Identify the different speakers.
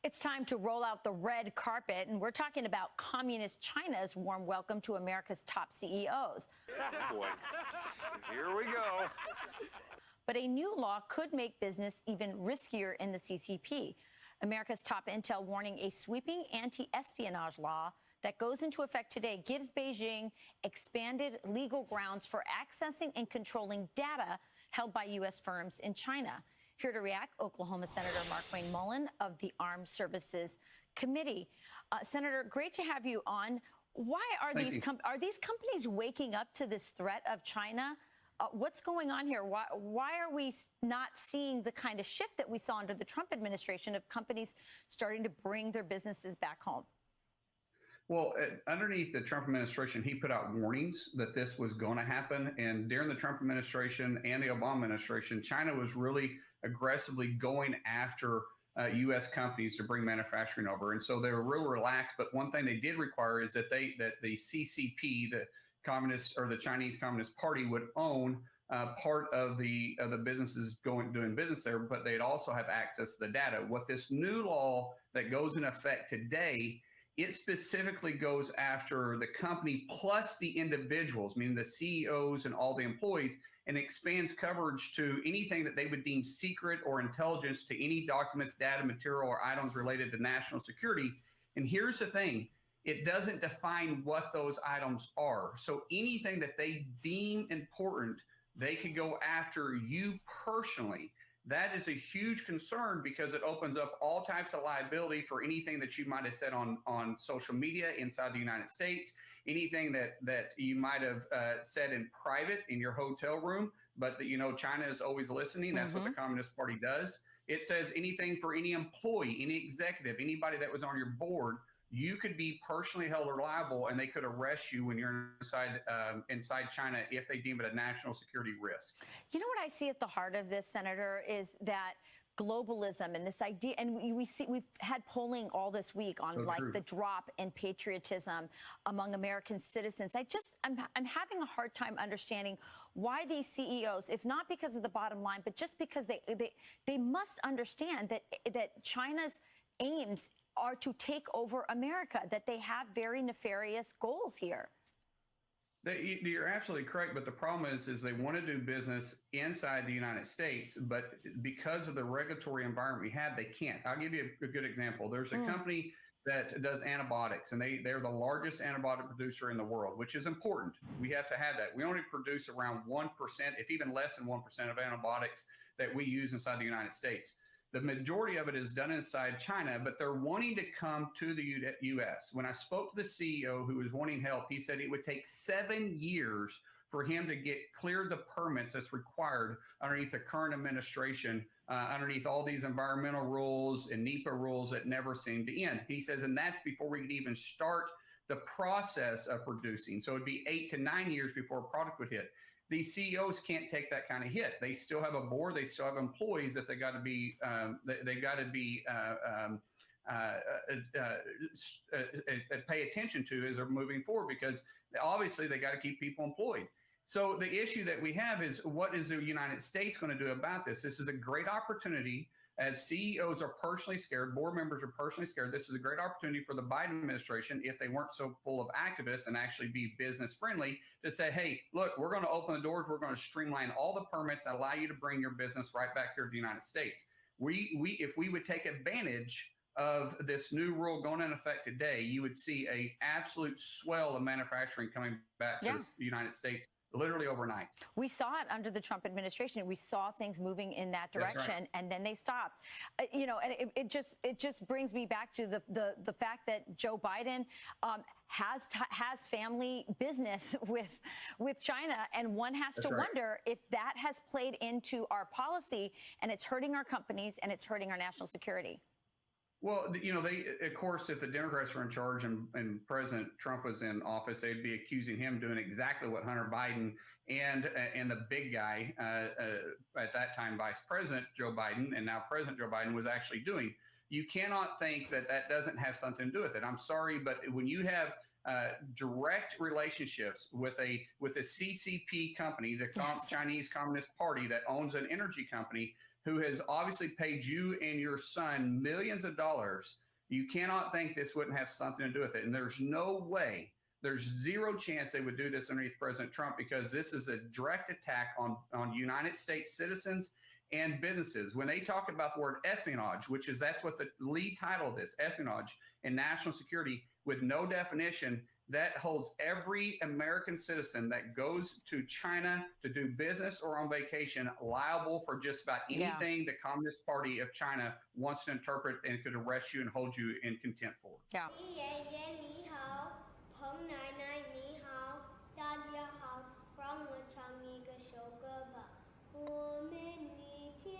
Speaker 1: It's time to roll out the red carpet, and we're talking about Communist China's warm welcome to America's top CEOs.
Speaker 2: Boy, here we go.
Speaker 1: But a new law could make business even riskier in the CCP. America's top intel warning a sweeping anti-espionage law that goes into effect today gives Beijing expanded legal grounds for accessing and controlling data held by U.S. firms in China. Here to react, Oklahoma Senator Markwayne Mullin of the Armed Services Committee. Senator, great to have you on. Why are these companies waking up to this threat of China? What's going on here? Why are we not seeing the kind of shift that we saw under the Trump administration of companies starting to bring their businesses back home?
Speaker 3: Well, underneath the Trump administration, he put out warnings that this was going to happen. And during the Trump administration and the Obama administration, China was really aggressively going after U.S. companies to bring manufacturing over. And so they were real relaxed. But one thing they did require is that the CCP, the Communist or the Chinese Communist Party, would own part of the businesses doing business there, but they'd also have access to the data. What this new law that goes in effect today, it specifically goes after the company plus the individuals, meaning the CEOs and all the employees, and expands coverage to anything that they would deem secret or intelligence to any documents, data, material, or items related to national security. And here's the thing. It doesn't define what those items are. So anything that they deem important, they could go after you personally. That is a huge concern because it opens up all types of liability for anything that you might have said on social media inside the United States, anything that you might have said in private in your hotel room, but that, China is always listening. That's what the Communist Party does. It says anything for any employee, any executive, anybody that was on your board. You could be personally held liable, and they could arrest you when you're inside China if they deem it a national security risk.
Speaker 1: You know what I see at the heart of this, Senator, is that globalism and this idea, and we've had polling all this week on the drop in patriotism among American citizens. I'm having a hard time understanding why these CEOs, if not because of the bottom line, but just because they must understand that China's aims are to take over America, that they have very nefarious goals here.
Speaker 3: You're absolutely correct, but the problem is they want to do business inside the United States, but because of the regulatory environment we have, they can't. I'll give you a good example. There's a company that does antibiotics, and they're the largest antibiotic producer in the world, which is important. We have to have that. We only produce around 1%, if even less than 1% of antibiotics that we use inside the United States. The majority of it is done inside China, but they're wanting to come to the U.S. When I spoke to the CEO who was wanting help, he said it would take 7 years for him to get cleared the permits that's required underneath the current administration, underneath all these environmental rules and NEPA rules that never seem to end. He says, and that's before we could even start the process of producing. So it'd be 8 to 9 years before a product would hit. These CEOs can't take that kind of hit. They still have a board. They still have employees that they got to be pay attention to as they're moving forward, because obviously they got to keep people employed. So the issue that we have is, what is the United States going to do about this? This is a great opportunity. As CEOs are personally scared, board members are personally scared. This is a great opportunity for the Biden administration, if they weren't so full of activists and actually be business friendly, to say, hey, look, we're going to open the doors. We're going to streamline all the permits and allow you to bring your business right back here to the United States. If we would take advantage of this new rule going into effect today, you would see an absolute swell of manufacturing coming back to the United States. Literally overnight. We
Speaker 1: saw it under the Trump administration. We saw things moving in that direction, and then they stopped. And it just brings me back to the fact that Joe Biden has family business with China, and one has to wonder if that has played into our policy, and it's hurting our companies and it's hurting our national security.
Speaker 3: Well, of course, if the Democrats were in charge and President Trump was in office, they'd be accusing him doing exactly what Hunter Biden and the big guy at that time, Vice President Joe Biden, and now President Joe Biden, was actually doing. You cannot think that doesn't have something to do with it. I'm sorry, but when you have direct relationships with a CCP company, the Chinese Communist Party that owns an energy company, who has obviously paid you and your son millions of dollars. You cannot think this wouldn't have something to do with it. And there's no way, there's zero chance they would do this underneath President Trump, because this is a direct attack on United States citizens and businesses. When they talk about the word espionage, that's what the lead title of this, espionage and national security, with no definition, that holds every American citizen that goes to China to do business or on vacation liable for just about anything the Communist Party of China wants to interpret and could arrest you and hold you in contempt for.
Speaker 1: Yeah.
Speaker 4: 让我唱一个首歌吧。我们的天